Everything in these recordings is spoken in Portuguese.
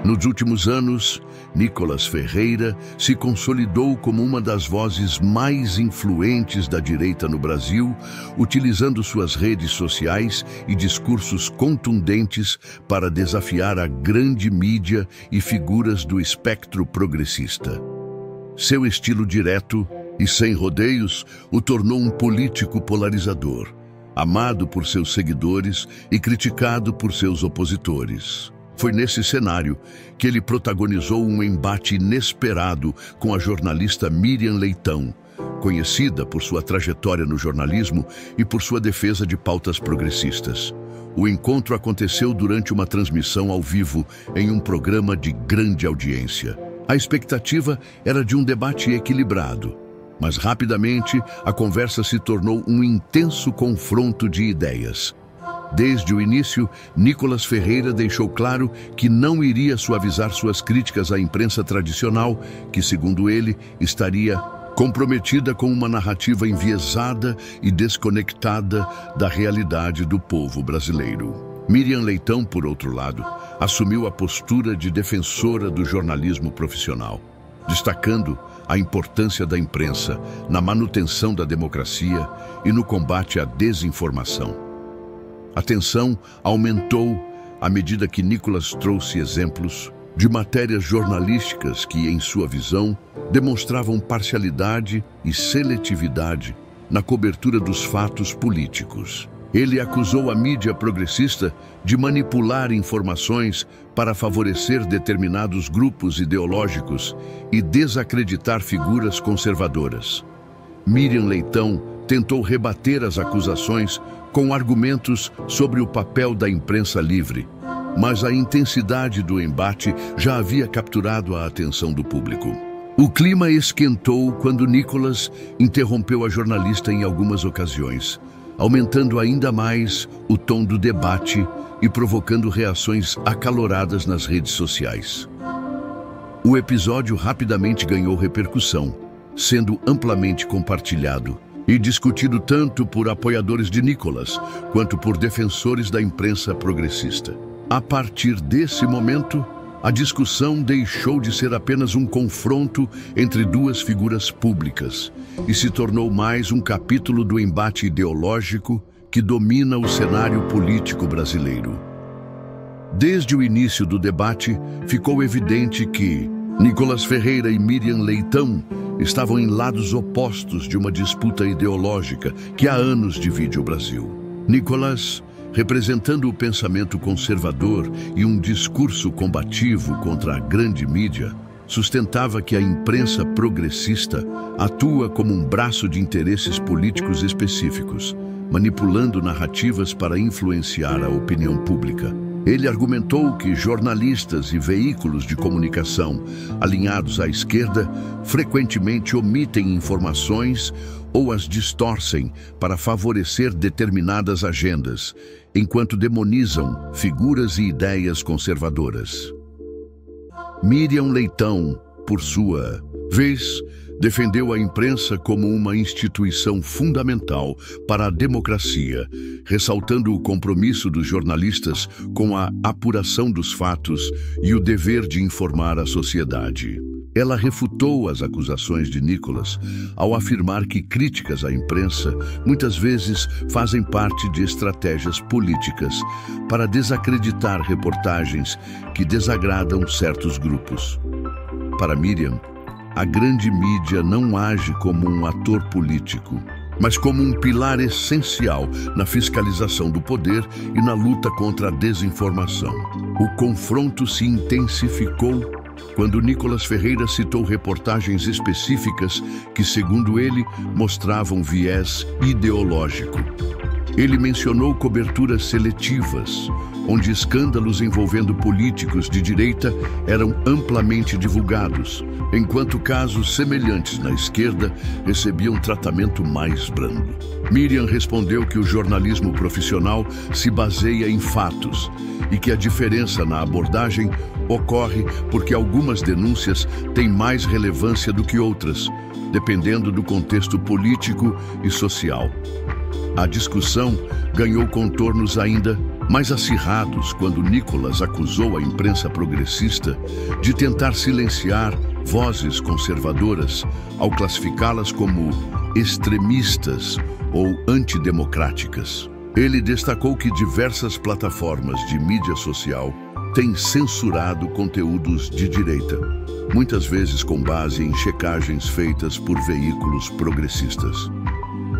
Nos últimos anos, Nicolas Ferreira se consolidou como uma das vozes mais influentes da direita no Brasil, utilizando suas redes sociais e discursos contundentes para desafiar a grande mídia e figuras do espectro progressista. Seu estilo direto e sem rodeios o tornou um político polarizador, amado por seus seguidores e criticado por seus opositores. Foi nesse cenário que ele protagonizou um embate inesperado com a jornalista Miriam Leitão, conhecida por sua trajetória no jornalismo e por sua defesa de pautas progressistas. O encontro aconteceu durante uma transmissão ao vivo em um programa de grande audiência. A expectativa era de um debate equilibrado, mas rapidamente a conversa se tornou um intenso confronto de ideias. Desde o início, Nicolas Ferreira deixou claro que não iria suavizar suas críticas à imprensa tradicional, que, segundo ele, estaria comprometida com uma narrativa enviesada e desconectada da realidade do povo brasileiro. Miriam Leitão, por outro lado, assumiu a postura de defensora do jornalismo profissional, destacando a importância da imprensa na manutenção da democracia e no combate à desinformação. A tensão aumentou à medida que Nicolas trouxe exemplos de matérias jornalísticas que, em sua visão, demonstravam parcialidade e seletividade na cobertura dos fatos políticos. Ele acusou a mídia progressista de manipular informações para favorecer determinados grupos ideológicos e desacreditar figuras conservadoras. Miriam Leitão tentou rebater as acusações com argumentos sobre o papel da imprensa livre, mas a intensidade do embate já havia capturado a atenção do público. O clima esquentou quando Nicolas interrompeu a jornalista em algumas ocasiões, aumentando ainda mais o tom do debate e provocando reações acaloradas nas redes sociais. O episódio rapidamente ganhou repercussão, sendo amplamente compartilhado e discutido tanto por apoiadores de Nicolas quanto por defensores da imprensa progressista. A partir desse momento, a discussão deixou de ser apenas um confronto entre duas figuras públicas e se tornou mais um capítulo do embate ideológico que domina o cenário político brasileiro. Desde o início do debate, ficou evidente que Nicolas Ferreira e Miriam Leitão estavam em lados opostos de uma disputa ideológica que há anos divide o Brasil. Nicolas, representando o pensamento conservador e um discurso combativo contra a grande mídia, sustentava que a imprensa progressista atua como um braço de interesses políticos específicos, manipulando narrativas para influenciar a opinião pública. Ele argumentou que jornalistas e veículos de comunicação alinhados à esquerda frequentemente omitem informações ou as distorcem para favorecer determinadas agendas, enquanto demonizam figuras e ideias conservadoras. Miriam Leitão, por sua vez, defendeu a imprensa como uma instituição fundamental para a democracia, ressaltando o compromisso dos jornalistas com a apuração dos fatos e o dever de informar a sociedade. Ela refutou as acusações de Nicolas ao afirmar que críticas à imprensa muitas vezes fazem parte de estratégias políticas para desacreditar reportagens que desagradam certos grupos. Para Miriam, a grande mídia não age como um ator político, mas como um pilar essencial na fiscalização do poder e na luta contra a desinformação. O confronto se intensificou quando Nicolas Ferreira citou reportagens específicas que, segundo ele, mostravam viés ideológico. Ele mencionou coberturas seletivas, onde escândalos envolvendo políticos de direita eram amplamente divulgados, enquanto casos semelhantes na esquerda recebiam tratamento mais brando. Miriam respondeu que o jornalismo profissional se baseia em fatos e que a diferença na abordagem ocorre porque algumas denúncias têm mais relevância do que outras, dependendo do contexto político e social. A discussão ganhou contornos ainda mais acirrados quando Nicholas acusou a imprensa progressista de tentar silenciar vozes conservadoras ao classificá-las como extremistas ou antidemocráticas. Ele destacou que diversas plataformas de mídia social têm censurado conteúdos de direita, muitas vezes com base em checagens feitas por veículos progressistas.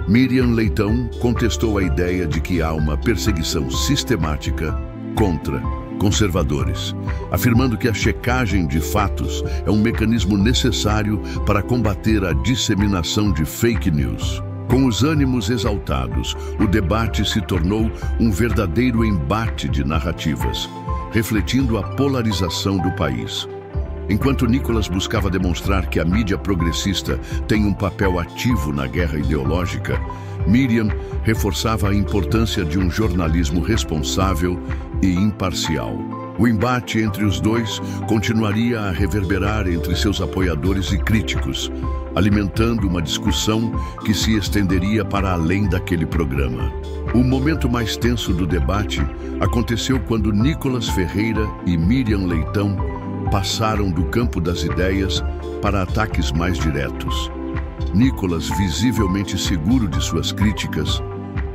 Miriam Leitão contestou a ideia de que há uma perseguição sistemática contra conservadores, afirmando que a checagem de fatos é um mecanismo necessário para combater a disseminação de fake news. Com os ânimos exaltados, o debate se tornou um verdadeiro embate de narrativas, refletindo a polarização do país. Enquanto Nicholas buscava demonstrar que a mídia progressista tem um papel ativo na guerra ideológica, Miriam reforçava a importância de um jornalismo responsável e imparcial. O embate entre os dois continuaria a reverberar entre seus apoiadores e críticos, alimentando uma discussão que se estenderia para além daquele programa. O momento mais tenso do debate aconteceu quando Nicholas Ferreira e Miriam Leitão passaram do campo das ideias para ataques mais diretos. Nicholas, visivelmente seguro de suas críticas,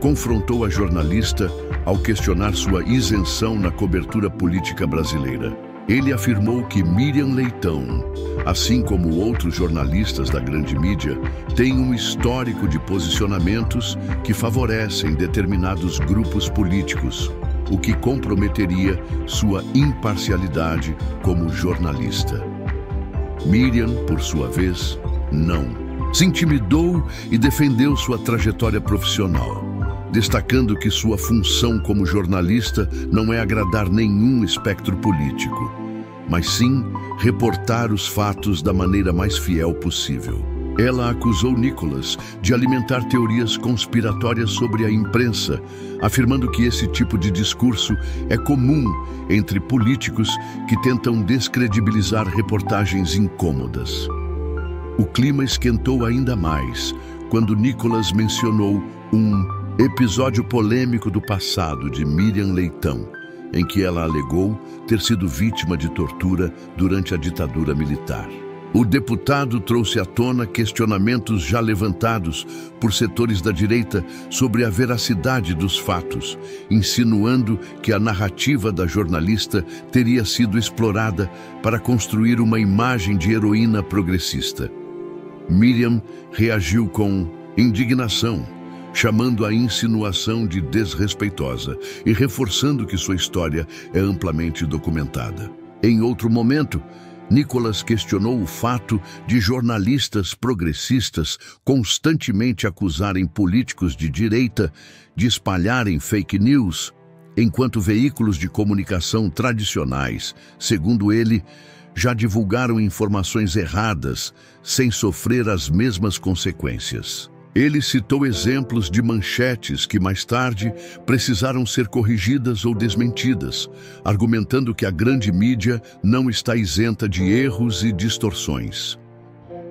confrontou a jornalista ao questionar sua isenção na cobertura política brasileira. Ele afirmou que Miriam Leitão, assim como outros jornalistas da grande mídia, tem um histórico de posicionamentos que favorecem determinados grupos políticos, o que comprometeria sua imparcialidade como jornalista. Miriam, por sua vez, não. Se intimidou e defendeu sua trajetória profissional, destacando que sua função como jornalista não é agradar nenhum espectro político, mas sim reportar os fatos da maneira mais fiel possível. Ela acusou Nicholas de alimentar teorias conspiratórias sobre a imprensa, afirmando que esse tipo de discurso é comum entre políticos que tentam descredibilizar reportagens incômodas. O clima esquentou ainda mais quando Nicholas mencionou um episódio polêmico do passado de Miriam Leitão, em que ela alegou ter sido vítima de tortura durante a ditadura militar. O deputado trouxe à tona questionamentos já levantados por setores da direita sobre a veracidade dos fatos, insinuando que a narrativa da jornalista teria sido explorada para construir uma imagem de heroína progressista. Miriam reagiu com indignação, chamando a insinuação de desrespeitosa e reforçando que sua história é amplamente documentada. Em outro momento, Nicholas questionou o fato de jornalistas progressistas constantemente acusarem políticos de direita de espalharem fake news, enquanto veículos de comunicação tradicionais, segundo ele, já divulgaram informações erradas sem sofrer as mesmas consequências. Ele citou exemplos de manchetes que mais tarde precisaram ser corrigidas ou desmentidas, argumentando que a grande mídia não está isenta de erros e distorções.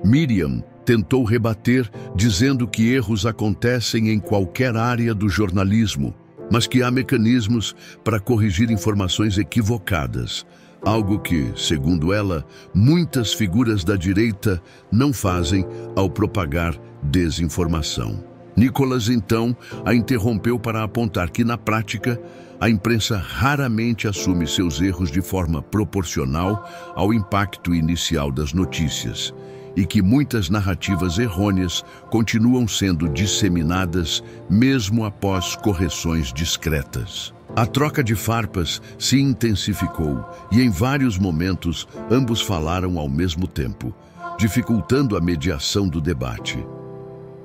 Miriam tentou rebater, dizendo que erros acontecem em qualquer área do jornalismo, mas que há mecanismos para corrigir informações equivocadas, algo que, segundo ela, muitas figuras da direita não fazem ao propagar desinformação. Nicholas, então, a interrompeu para apontar que, na prática, a imprensa raramente assume seus erros de forma proporcional ao impacto inicial das notícias e que muitas narrativas errôneas continuam sendo disseminadas mesmo após correções discretas. A troca de farpas se intensificou e, em vários momentos, ambos falaram ao mesmo tempo, dificultando a mediação do debate.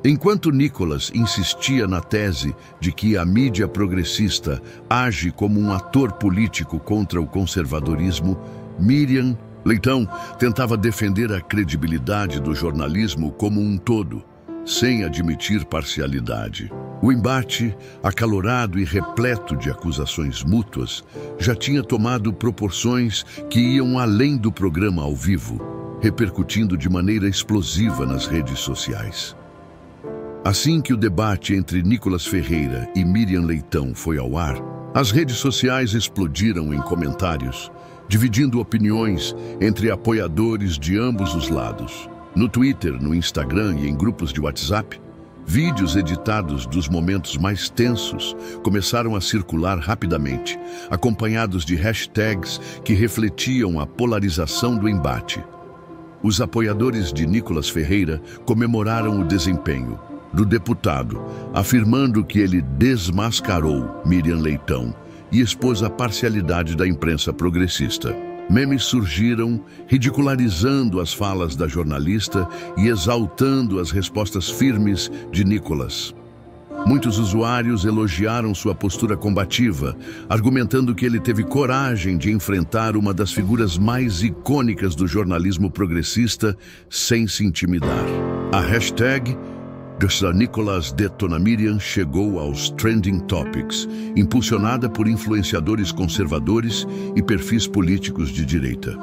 Enquanto Nicholas insistia na tese de que a mídia progressista age como um ator político contra o conservadorismo, Miriam Leitão tentava defender a credibilidade do jornalismo como um todo, sem admitir parcialidade. O embate, acalorado e repleto de acusações mútuas, já tinha tomado proporções que iam além do programa ao vivo, repercutindo de maneira explosiva nas redes sociais. Assim que o debate entre Nicholas Ferreira e Miriam Leitão foi ao ar, As redes sociais explodiram em comentários, dividindo opiniões entre apoiadores de ambos os lados. No Twitter, no Instagram e em grupos de WhatsApp, vídeos editados dos momentos mais tensos começaram a circular rapidamente, acompanhados de hashtags que refletiam a polarização do embate. Os apoiadores de Nicolas Ferreira comemoraram o desempenho do deputado, afirmando que ele desmascarou Miriam Leitão e expôs a parcialidade da imprensa progressista. Memes surgiram, ridicularizando as falas da jornalista e exaltando as respostas firmes de Nicolas. Muitos usuários elogiaram sua postura combativa, argumentando que ele teve coragem de enfrentar uma das figuras mais icônicas do jornalismo progressista sem se intimidar. A hashtag Nicolas detona Miriam chegou aos Trending Topics, impulsionada por influenciadores conservadores e perfis políticos de direita.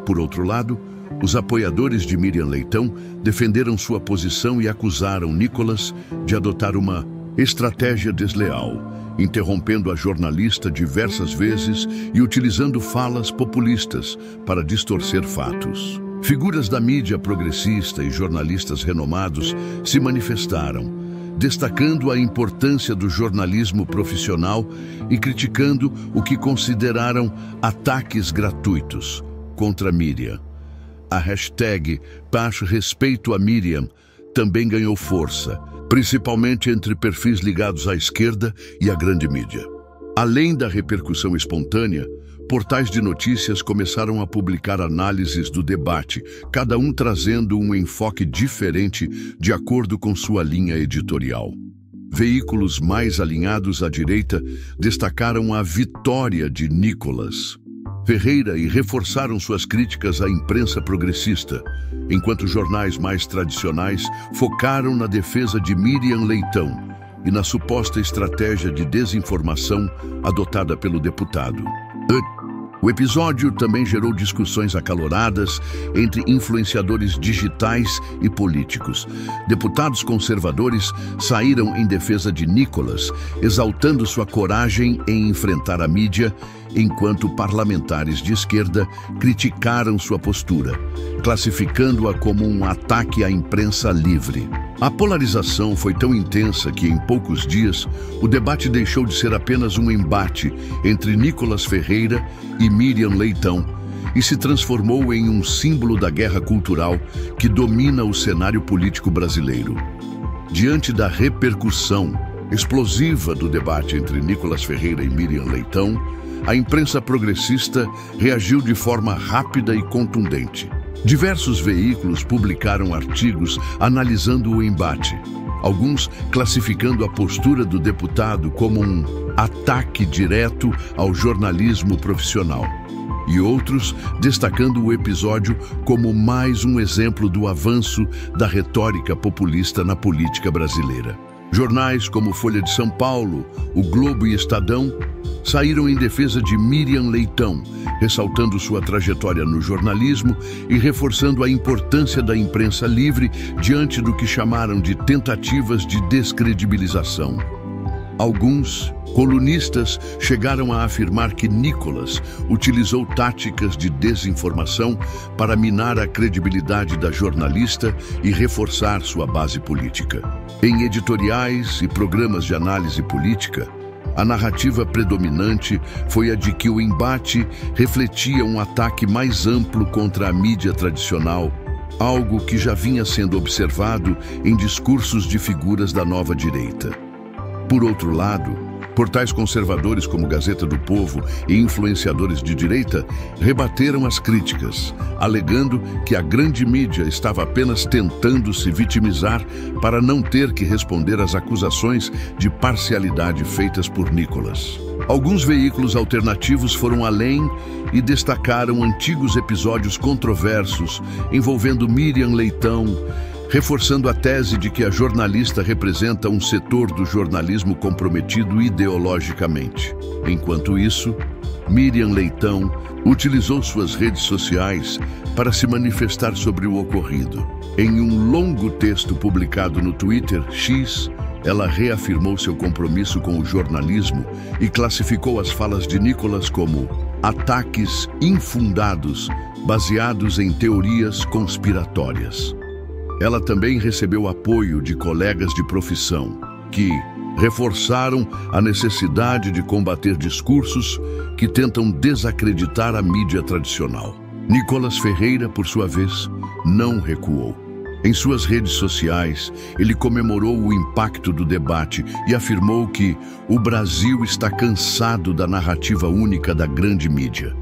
Por outro lado, os apoiadores de Miriam Leitão defenderam sua posição e acusaram Nicolas de adotar uma estratégia desleal, interrompendo a jornalista diversas vezes e utilizando falas populistas para distorcer fatos. Figuras da mídia progressista e jornalistas renomados se manifestaram, destacando a importância do jornalismo profissional e criticando o que consideraram ataques gratuitos contra Miriam. A hashtag #Respeito a Miriam também ganhou força, principalmente entre perfis ligados à esquerda e à grande mídia. Além da repercussão espontânea, portais de notícias começaram a publicar análises do debate, cada um trazendo um enfoque diferente de acordo com sua linha editorial. Veículos mais alinhados à direita destacaram a vitória de Nicolas Ferreira e reforçaram suas críticas à imprensa progressista, enquanto jornais mais tradicionais focaram na defesa de Miriam Leitão e na suposta estratégia de desinformação adotada pelo deputado. O episódio também gerou discussões acaloradas entre influenciadores digitais e políticos. Deputados conservadores saíram em defesa de Nicolas, exaltando sua coragem em enfrentar a mídia, enquanto parlamentares de esquerda criticaram sua postura, classificando-a como um ataque à imprensa livre. A polarização foi tão intensa que, em poucos dias, o debate deixou de ser apenas um embate entre Nicolas Ferreira e Miriam Leitão e se transformou em um símbolo da guerra cultural que domina o cenário político brasileiro. Diante da repercussão explosiva do debate entre Nicolas Ferreira e Miriam Leitão, a imprensa progressista reagiu de forma rápida e contundente. Diversos veículos publicaram artigos analisando o embate, alguns classificando a postura do deputado como um ataque direto ao jornalismo profissional, e outros destacando o episódio como mais um exemplo do avanço da retórica populista na política brasileira. Jornais como Folha de São Paulo, O Globo e Estadão saíram em defesa de Miriam Leitão, ressaltando sua trajetória no jornalismo e reforçando a importância da imprensa livre diante do que chamaram de tentativas de descredibilização. Alguns colunistas chegaram a afirmar que Nicolas utilizou táticas de desinformação para minar a credibilidade da jornalista e reforçar sua base política. Em editoriais e programas de análise política, a narrativa predominante foi a de que o embate refletia um ataque mais amplo contra a mídia tradicional, algo que já vinha sendo observado em discursos de figuras da nova direita. Por outro lado, portais conservadores como Gazeta do Povo e influenciadores de direita rebateram as críticas, alegando que a grande mídia estava apenas tentando se vitimizar para não ter que responder às acusações de parcialidade feitas por Nicolas. Alguns veículos alternativos foram além e destacaram antigos episódios controversos envolvendo Miriam Leitão, reforçando a tese de que a jornalista representa um setor do jornalismo comprometido ideologicamente. Enquanto isso, Miriam Leitão utilizou suas redes sociais para se manifestar sobre o ocorrido. Em um longo texto publicado no Twitter X, ela reafirmou seu compromisso com o jornalismo e classificou as falas de Nicolas como ataques infundados, baseados em teorias conspiratórias. Ela também recebeu apoio de colegas de profissão, que reforçaram a necessidade de combater discursos que tentam desacreditar a mídia tradicional. Nicolas Ferreira, por sua vez, não recuou. Em suas redes sociais, ele comemorou o impacto do debate e afirmou que o Brasil está cansado da narrativa única da grande mídia.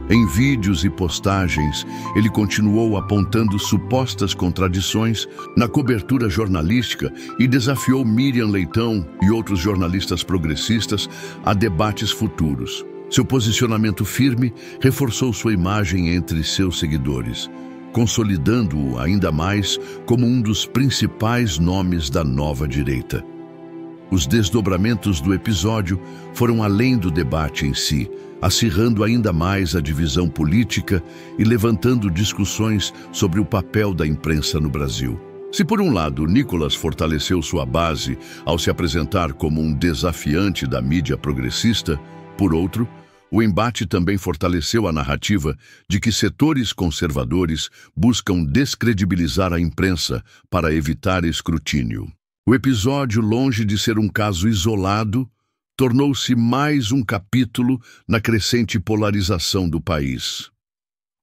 Em vídeos e postagens, ele continuou apontando supostas contradições na cobertura jornalística e desafiou Miriam Leitão e outros jornalistas progressistas a debates futuros. Seu posicionamento firme reforçou sua imagem entre seus seguidores, consolidando-o ainda mais como um dos principais nomes da nova direita. Os desdobramentos do episódio foram além do debate em si, acirrando ainda mais a divisão política e levantando discussões sobre o papel da imprensa no Brasil. Se por um lado Nicolas fortaleceu sua base ao se apresentar como um desafiante da mídia progressista, por outro, o embate também fortaleceu a narrativa de que setores conservadores buscam descredibilizar a imprensa para evitar escrutínio. O episódio, longe de ser um caso isolado, tornou-se mais um capítulo na crescente polarização do país.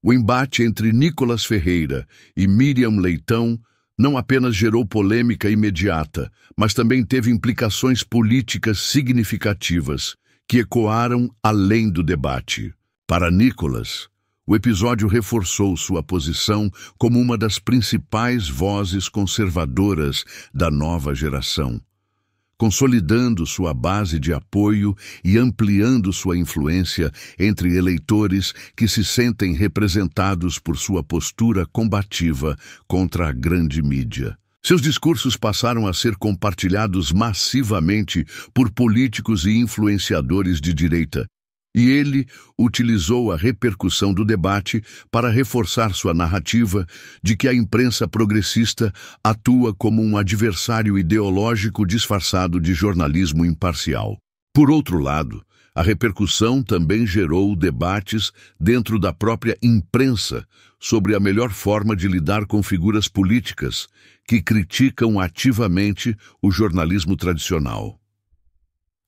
O embate entre Nicolas Ferreira e Miriam Leitão não apenas gerou polêmica imediata, mas também teve implicações políticas significativas que ecoaram além do debate. Para Nicolas, o episódio reforçou sua posição como uma das principais vozes conservadoras da nova geração, consolidando sua base de apoio e ampliando sua influência entre eleitores que se sentem representados por sua postura combativa contra a grande mídia. Seus discursos passaram a ser compartilhados massivamente por políticos e influenciadores de direita, e ele utilizou a repercussão do debate para reforçar sua narrativa de que a imprensa progressista atua como um adversário ideológico disfarçado de jornalismo imparcial. Por outro lado, a repercussão também gerou debates dentro da própria imprensa sobre a melhor forma de lidar com figuras políticas que criticam ativamente o jornalismo tradicional.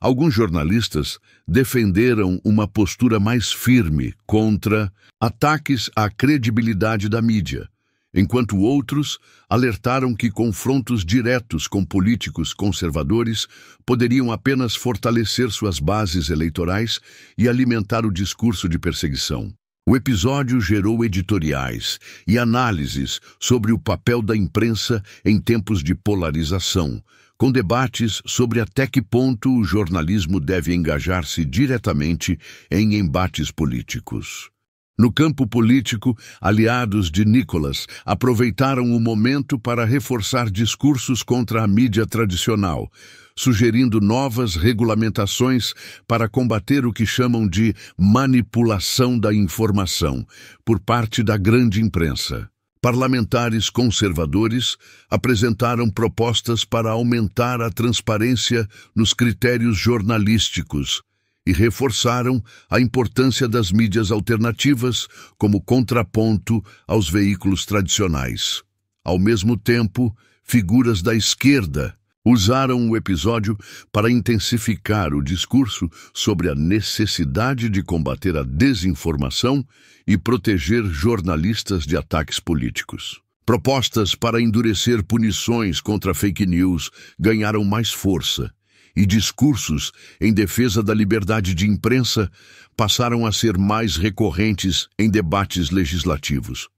Alguns jornalistas defenderam uma postura mais firme contra ataques à credibilidade da mídia, enquanto outros alertaram que confrontos diretos com políticos conservadores poderiam apenas fortalecer suas bases eleitorais e alimentar o discurso de perseguição. O episódio gerou editoriais e análises sobre o papel da imprensa em tempos de polarização, com debates sobre até que ponto o jornalismo deve engajar-se diretamente em embates políticos. No campo político, aliados de Nicolas aproveitaram o momento para reforçar discursos contra a mídia tradicional, sugerindo novas regulamentações para combater o que chamam de manipulação da informação por parte da grande imprensa. Parlamentares conservadores apresentaram propostas para aumentar a transparência nos critérios jornalísticos e reforçaram a importância das mídias alternativas como contraponto aos veículos tradicionais. Ao mesmo tempo, figuras da esquerda usaram o episódio para intensificar o discurso sobre a necessidade de combater a desinformação e proteger jornalistas de ataques políticos. Propostas para endurecer punições contra fake news ganharam mais força, e discursos em defesa da liberdade de imprensa passaram a ser mais recorrentes em debates legislativos.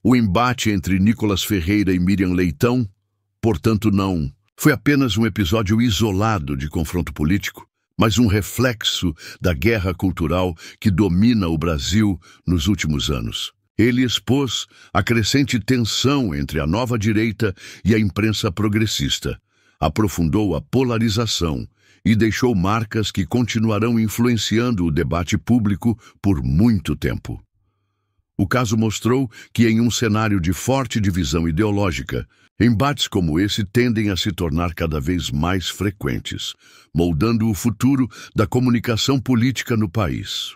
O embate entre Nicolas Ferreira e Miriam Leitão, portanto, não foi apenas um episódio isolado de confronto político, mas um reflexo da guerra cultural que domina o Brasil nos últimos anos. Ele expôs a crescente tensão entre a nova direita e a imprensa progressista, aprofundou a polarização e deixou marcas que continuarão influenciando o debate público por muito tempo. O caso mostrou que, em um cenário de forte divisão ideológica, embates como esse tendem a se tornar cada vez mais frequentes, moldando o futuro da comunicação política no país.